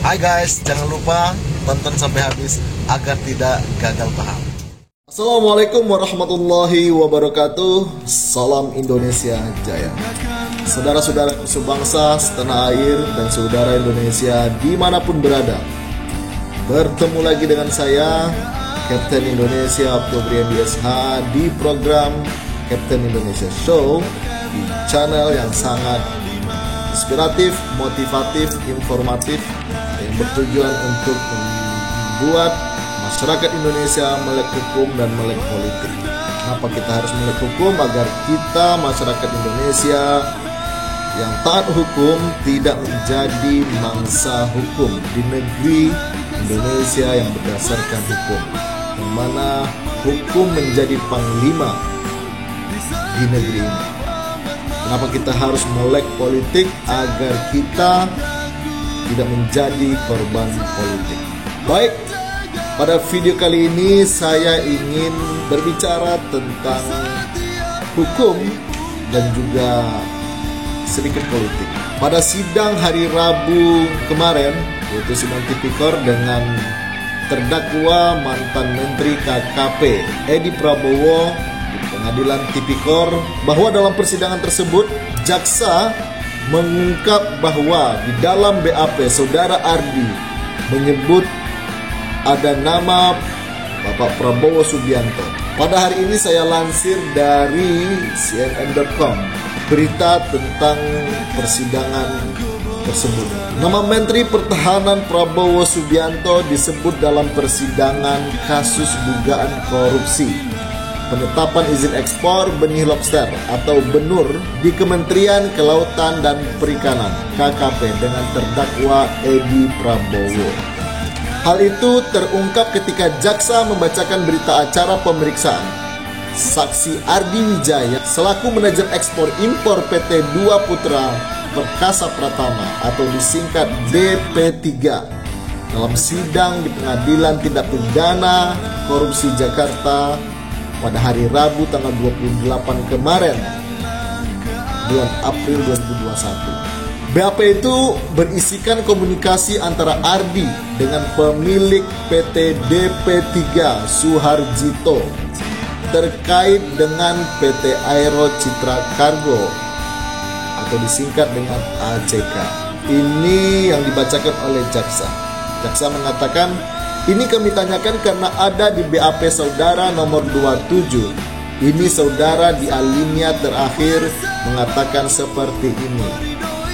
Hai guys, jangan lupa tonton sampai habis agar tidak gagal paham. Assalamualaikum warahmatullahi wabarakatuh. Salam Indonesia Jaya. Saudara-saudara sebangsa, setanah air, dan saudara Indonesia dimanapun berada, bertemu lagi dengan saya, Kapten Indonesia Oktobrian DSH, di program Kapten Indonesia Show, di channel yang sangat inspiratif, motivatif, informatif, yang bertujuan untuk membuat masyarakat Indonesia melek hukum dan melek politik. Kenapa kita harus melek hukum? Agar kita, masyarakat Indonesia yang taat hukum, tidak menjadi mangsa hukum di negeri Indonesia yang berdasarkan hukum, yang mana hukum menjadi panglima di negeri ini. Kenapa kita harus melek politik? Agar kita tidak menjadi korban politik. Baik, pada video kali ini saya ingin berbicara tentang hukum dan juga sedikit politik. Pada sidang hari Rabu kemarin, yaitu sidang tipikor dengan terdakwa mantan Menteri KKP Edi Prabowo di pengadilan tipikor, bahwa dalam persidangan tersebut jaksa mengungkap bahwa di dalam BAP saudara Ardi menyebut ada nama Bapak Prabowo Subianto. Pada hari ini saya lansir dari CNN.com berita tentang persidangan tersebut. Nama Menteri Pertahanan Prabowo Subianto disebut dalam persidangan kasus dugaan korupsi penetapan izin ekspor benih lobster atau benur di Kementerian Kelautan dan Perikanan KKP dengan terdakwa Edi Prabowo. Hal itu terungkap ketika jaksa membacakan berita acara pemeriksaan saksi Ardi Wijaya selaku manajer ekspor impor PT Dua Putra Perkasa Pratama atau disingkat BP3 dalam sidang di Pengadilan Tindak Pidana Korupsi Jakarta pada hari Rabu tanggal 28 kemarin, bulan April 2021. BAP itu berisikan komunikasi antara Ardi dengan pemilik PT DP3 Suharjito terkait dengan PT Aero Citra Cargo atau disingkat dengan ACK. Ini yang dibacakan oleh jaksa. Jaksa mengatakan, ini kami tanyakan karena ada di BAP saudara nomor 27. Ini saudara di alinea terakhir mengatakan seperti ini.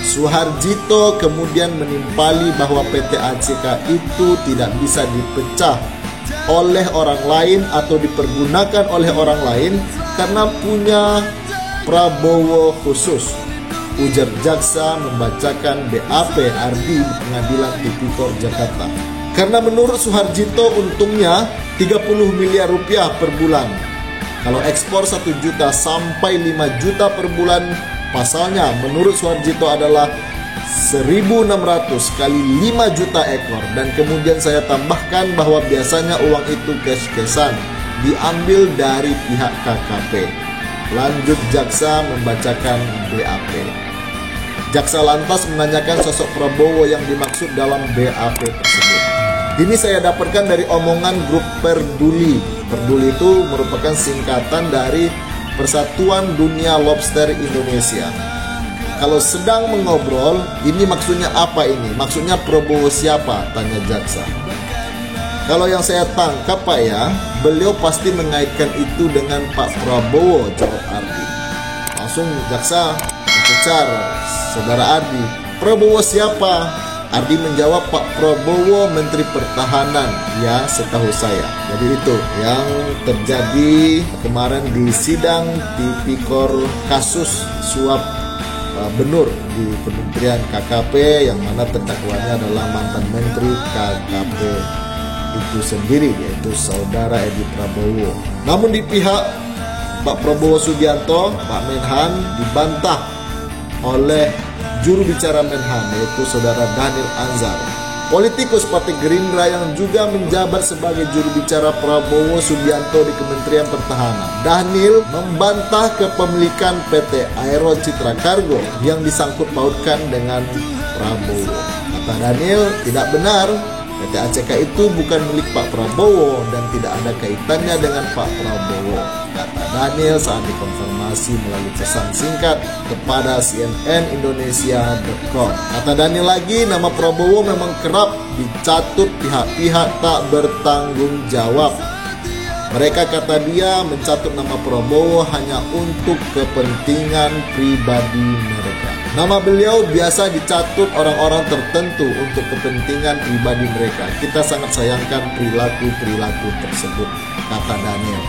Suharjito kemudian menimpali bahwa PT ACK itu tidak bisa dipecah oleh orang lain atau dipergunakan oleh orang lain karena punya Prabowo khusus. Ujar jaksa membacakan BAP Ardi di Pengadilan Tipikor Jakarta. Karena menurut Suharjito untungnya 30 miliar rupiah per bulan. Kalau ekspor 1 juta sampai 5 juta per bulan, pasalnya menurut Suharjito adalah 1.600 kali 5 juta ekor. Dan kemudian saya tambahkan bahwa biasanya uang itu cash-cashan diambil dari pihak KKP. Lanjut jaksa membacakan BAP. Jaksa lantas menanyakan sosok Prabowo yang dimaksud dalam BAP tersebut. Ini saya dapatkan dari omongan grup Perduli. Perduli itu merupakan singkatan dari Persatuan Dunia Lobster Indonesia. Kalau sedang mengobrol, ini maksudnya apa ini? Maksudnya Prabowo siapa? Tanya jaksa. Kalau yang saya tangkap Pak ya, beliau pasti mengaitkan itu dengan Pak Prabowo, jawab Ardi. Langsung jaksa mencecar saudara Ardi. Prabowo siapa? Ardi menjawab, Pak Prabowo Menteri Pertahanan. Ya, setahu saya. Jadi itu yang terjadi kemarin di sidang tipikor kasus suap benur di Kementerian KKP, yang mana terdakwanya adalah mantan Menteri KKP itu sendiri, yaitu saudara Edi Prabowo. Namun di pihak Pak Prabowo Subianto, Pak Menhan, dibantah oleh juru bicara Menhan, yaitu saudara Dhanil Anzar, politikus Partai Gerindra yang juga menjabat sebagai juru bicara Prabowo Subianto di Kementerian Pertahanan. Dhanil membantah kepemilikan PT Aero Citra Cargo yang disangkut pautkan dengan Prabowo. Kata Daniel, tidak benar. PT ACK itu bukan milik Pak Prabowo dan tidak ada kaitannya dengan Pak Prabowo, kata Daniel saat dikonfirmasi melalui pesan singkat kepada cnnindonesia.com. Kata Daniel lagi, nama Prabowo memang kerap dicatut pihak-pihak tak bertanggung jawab. Mereka, kata dia, mencatut nama Prabowo hanya untuk kepentingan pribadi mereka. Nama beliau biasa dicatut orang-orang tertentu untuk kepentingan pribadi mereka. Kita sangat sayangkan perilaku-perilaku tersebut, kata Daniel.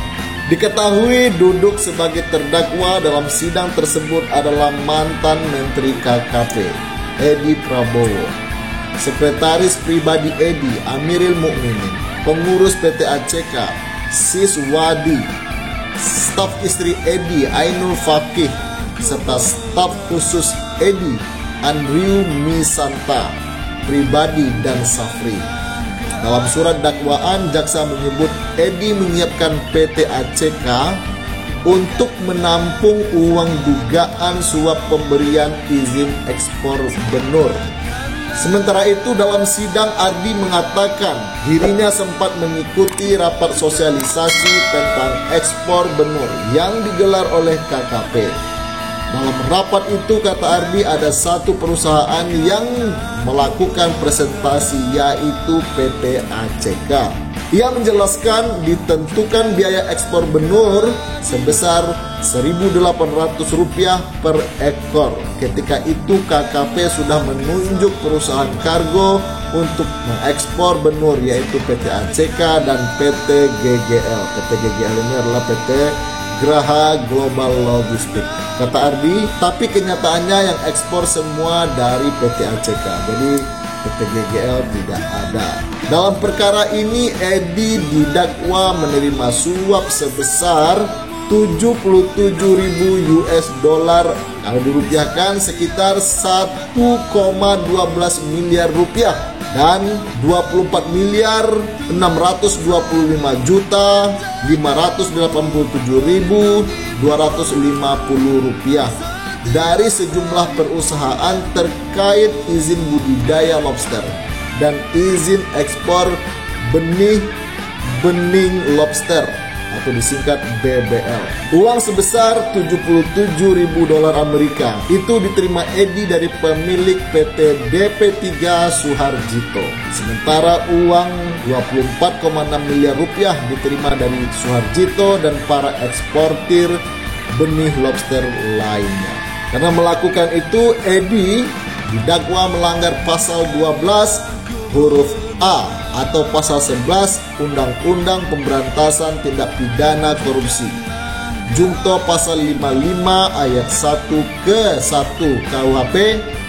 Diketahui duduk sebagai terdakwa dalam sidang tersebut adalah mantan Menteri KKP, Edi Prabowo, Sekretaris Pribadi Edi, Amiril Mukminin, Pengurus PT ACK, Siswadi, staf istri Edi, Ainul Fakih, serta staf khusus Edi, Andrew Misanta, Pribadi, dan Safri. Dalam surat dakwaan, jaksa menyebut Edi menyiapkan PT ACK untuk menampung uang dugaan suap pemberian izin ekspor benur. Sementara itu, dalam sidang Ardi mengatakan dirinya sempat mengikuti rapat sosialisasi tentang ekspor benur yang digelar oleh KKP. Dalam rapat itu, kata Ardi, ada satu perusahaan yang melakukan presentasi, yaitu PT ACK. Ia menjelaskan ditentukan biaya ekspor benur sebesar Rp1.800 per ekor. Ketika itu KKP sudah menunjuk perusahaan kargo untuk mengekspor benur, yaitu PT ACK dan PT GGL. PT GGL ini adalah PT Graha Global Logistik, kata Ardi. Tapi kenyataannya yang ekspor semua dari PT ACK. Jadi PT GGL tidak ada. Dalam perkara ini Edi didakwa menerima suap sebesar 77.000 US dollar, kalau dirupiahkan sekitar 1,12 miliar rupiah, dan 24.587.250 rupiah dari sejumlah perusahaan terkait izin budidaya lobster dan izin ekspor bening lobster atau disingkat BBL. Uang sebesar 77.000 dolar Amerika itu diterima Edi dari pemilik PT DP3 Suharjito. Sementara uang 24,6 miliar rupiah diterima dari Suharjito dan para eksportir benih lobster lainnya. Karena melakukan itu, Edi didakwa melanggar pasal 12 huruf A atau pasal 11 Undang-Undang Pemberantasan Tindak Pidana Korupsi, Junto pasal 55 ayat 1 ke 1 KUHP,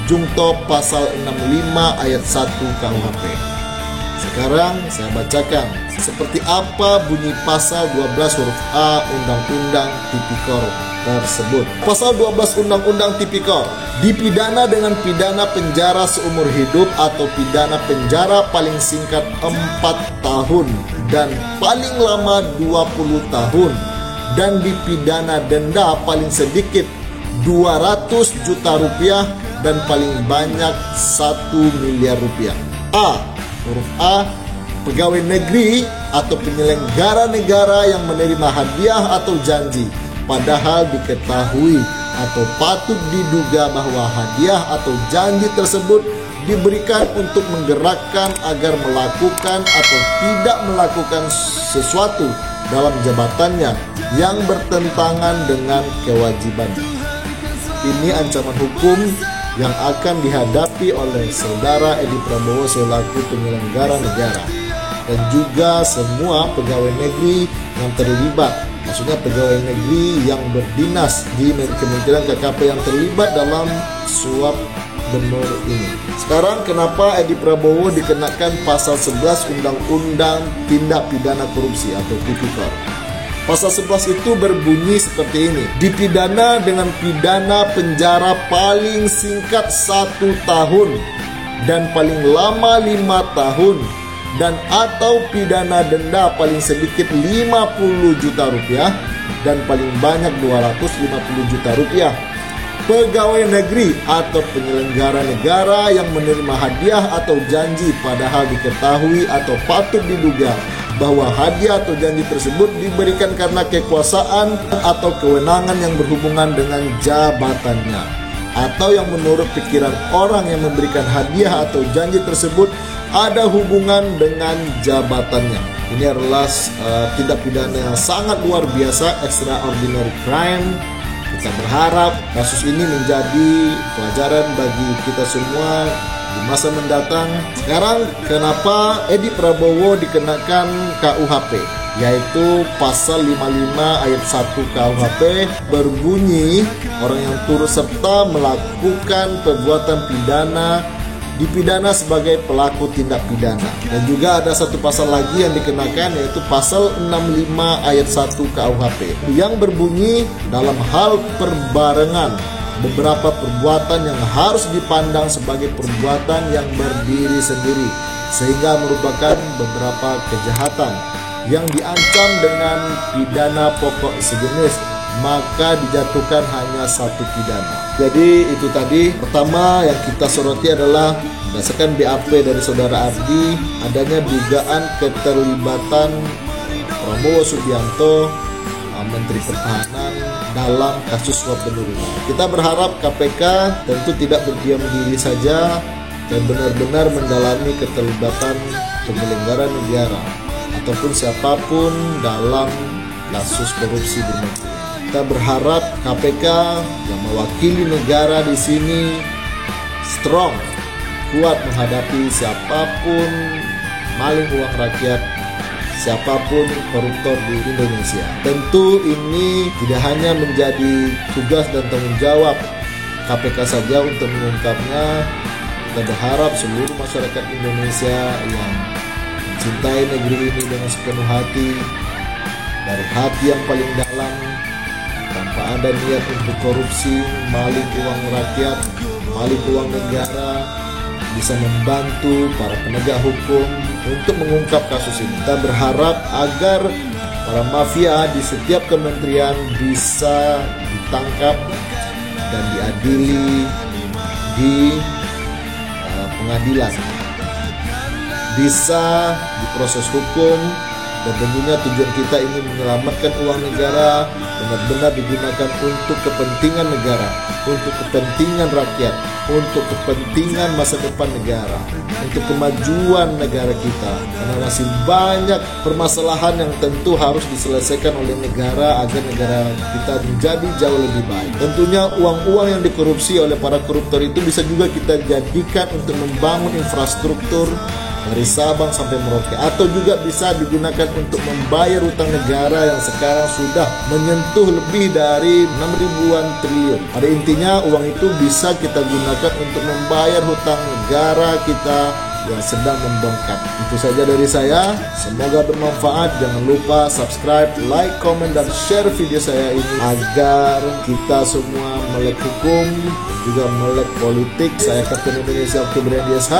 Junto pasal 65 ayat 1 KUHP. Sekarang saya bacakan seperti apa bunyi pasal 12 huruf A Undang-Undang Tipikor tersebut. Pasal 12 Undang-Undang Tipikor, dipidana dengan pidana penjara seumur hidup atau pidana penjara paling singkat 4 tahun dan paling lama 20 tahun, dan dipidana denda paling sedikit 200 juta rupiah dan paling banyak 1 miliar rupiah. A. Huruf A, pegawai negeri atau penyelenggara negara yang menerima hadiah atau janji padahal diketahui atau patut diduga bahwa hadiah atau janji tersebut diberikan untuk menggerakkan agar melakukan atau tidak melakukan sesuatu dalam jabatannya yang bertentangan dengan kewajiban. Ini ancaman hukum yang akan dihadapi oleh saudara Edi Prabowo selaku penyelenggara negara dan juga semua pegawai negeri yang terlibat. Maksudnya pegawai negeri yang berdinas di Kementerian KKP yang terlibat dalam suap benur ini. Sekarang kenapa Edi Prabowo dikenakan pasal 11 Undang-Undang Tindak Pidana Korupsi atau Tipikor? Pasal 11 itu berbunyi seperti ini: dipidana dengan pidana penjara paling singkat 1 tahun dan paling lama 5 tahun, dan atau pidana denda paling sedikit 50 juta rupiah dan paling banyak 250 juta rupiah pegawai negeri atau penyelenggara negara yang menerima hadiah atau janji padahal diketahui atau patut diduga bahwa hadiah atau janji tersebut diberikan karena kekuasaan atau kewenangan yang berhubungan dengan jabatannya, atau yang menurut pikiran orang yang memberikan hadiah atau janji tersebut ada hubungan dengan jabatannya. Ini adalah tindak pidana yang sangat luar biasa, extraordinary crime. Kita berharap kasus ini menjadi pelajaran bagi kita semua di masa mendatang. Sekarang kenapa Edi Prabowo dikenakan KUHP, yaitu pasal 55 ayat 1 KUHP berbunyi orang yang turut serta melakukan perbuatan pidana dipidana sebagai pelaku tindak pidana. Dan juga ada satu pasal lagi yang dikenakan, yaitu pasal 65 ayat 1 KUHP yang berbunyi dalam hal perbarengan beberapa perbuatan yang harus dipandang sebagai perbuatan yang berdiri sendiri sehingga merupakan beberapa kejahatan yang diancam dengan pidana pokok sejenis, maka dijatuhkan hanya satu pidana. Jadi itu tadi, pertama yang kita soroti adalah berdasarkan BAP dari saudara Ardi, adanya dugaan keterlibatan Prabowo Subianto, Menteri Pertahanan, dalam kasus suap penerimaan. Kita berharap KPK tentu tidak berdiam diri saja dan benar-benar mendalami keterlibatan penyelenggara negara ataupun siapapun dalam kasus korupsi di negeri. Kita berharap KPK yang mewakili negara di sini strong, kuat menghadapi siapapun maling uang rakyat, siapapun koruptor di Indonesia. Tentu ini tidak hanya menjadi tugas dan tanggung jawab KPK saja untuk mengungkapnya. Kita berharap seluruh masyarakat Indonesia yang mencintai negeri ini dengan sepenuh hati, dari hati yang paling dalam, tanpa ada niat untuk korupsi, maling uang rakyat, maling uang negara, bisa membantu para penegak hukum untuk mengungkap kasus ini. Kita berharap agar para mafia di setiap kementerian bisa ditangkap dan diadili di pengadilan, bisa diproses hukum. Dan tentunya tujuan kita ini menyelamatkan uang negara benar-benar digunakan untuk kepentingan negara, untuk kepentingan rakyat, untuk kepentingan masa depan negara, untuk kemajuan negara kita. Karena masih banyak permasalahan yang tentu harus diselesaikan oleh negara agar negara kita menjadi jauh lebih baik. Tentunya uang-uang yang dikorupsi oleh para koruptor itu bisa juga kita jadikan untuk membangun infrastruktur dari Sabang sampai Merauke, atau juga bisa digunakan untuk membayar utang negara yang sekarang sudah menyentuh lebih dari 6.000-an triliun. Pada intinya uang itu bisa kita gunakan untuk membayar hutang negara kita yang sedang membengkak. Itu saja dari saya, semoga bermanfaat. Jangan lupa subscribe, like, comment, dan share video saya ini agar kita semua melek hukum, juga melek politik. Saya Kapten Indonesia Oktober DSH.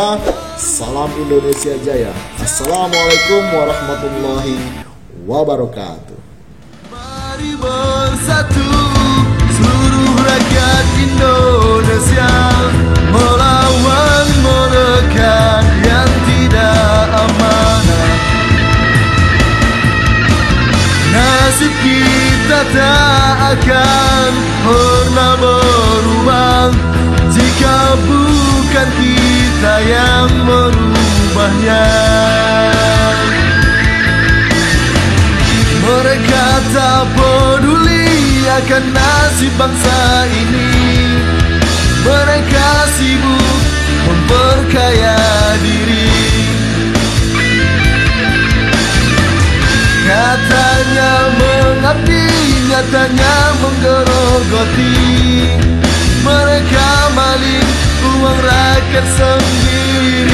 Salam Indonesia Jaya. Assalamualaikum warahmatullahi wabarakatuh. Mari bersatu seluruh rakyat Indonesia, melawan menekan yang tidak amanah. Nasib kita tak akan pernah berubah jika bukan kita yang merubahnya. Mereka tak peduli akan nasib bangsa ini. Mereka sibuk memperkaya diri. Katanya mengabdi, nyatanya menggerogoti. Mereka maling uang rakyat sendiri.